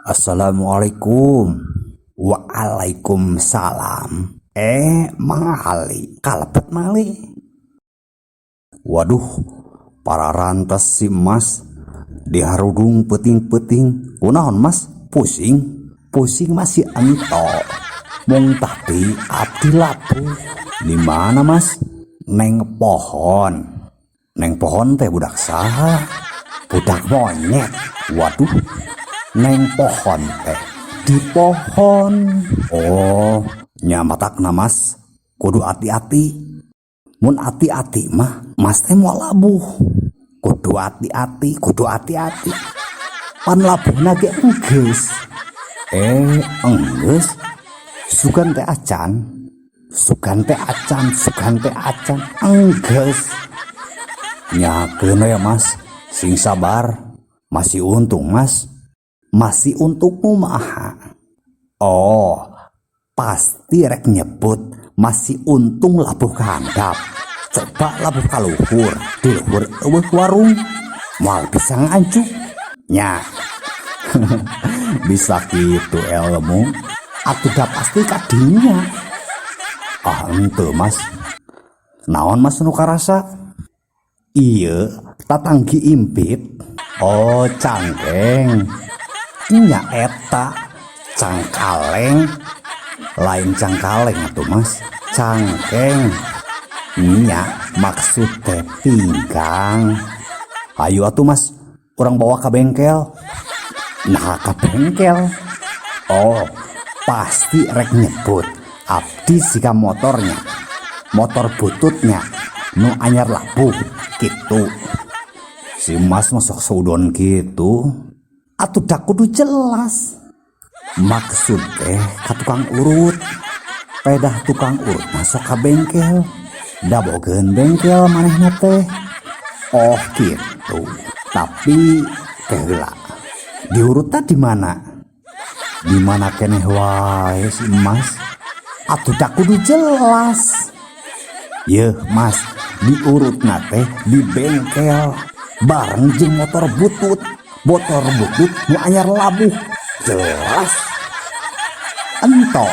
Assalamualaikum. Waalaikumsalam. Mang Ali kalebet mali. Waduh, para rantes si Mas diharudung peting-peting. Kunaon Mas? Pusing masih ento. Mung tadi abdi labuh. Di mana Mas? Neng pohon teh budak saha? Budak monyet. Waduh, neng pohon teh di pohon. Oh, nyamatakna Mas kudu hati-hati. Mun hati-hati mah Mas teh mau labuh. Kudu hati-hati. Pan labuhna ge enggeus. Enggeus. Sugan teh acan. Enggeus. Nyakeun ya Mas, sing sabar. Masih untung Mas. Masih untukmu maha. Oh, pasti rek nyebut masih untung labuh kehandap. Coba labuh kaluhur, di luhur eueuh warung, moal bisa ngancuk. Nya. Bisa gitu ilmu. Atuh da pasti kadinya. Henteu Mas. Naon Mas nu karasa? Ieu tatanggi impit. Oh, cangkeng. Nya eta cangkaleng. Lain cangkaleng atuh Mas, cangkeng. Nya maksud teh pinggang. Ayo atuh Mas, urang bawa ke bengkel. Nah, ke bengkel. Oh, pasti rek nyebut abdi sika motornya. Motor bututnya nu anyar labuh gitu. Si Mas masuk saudon gitu. Atuh dak kudu jelas. Maksud teh ka tukang urut. Pedah tukang urut masuk ke bengkel. Da bogeun bengkel manehna teh. Oh gitu. Tapi heula. Diurut teh di mana? Di mana keneh wae si Mas? Atuh dak kudu jelas. Yeuh Mas, diurutna teh di bengkel bareng jeung motor butut nu anyar labuh. Jelas ento.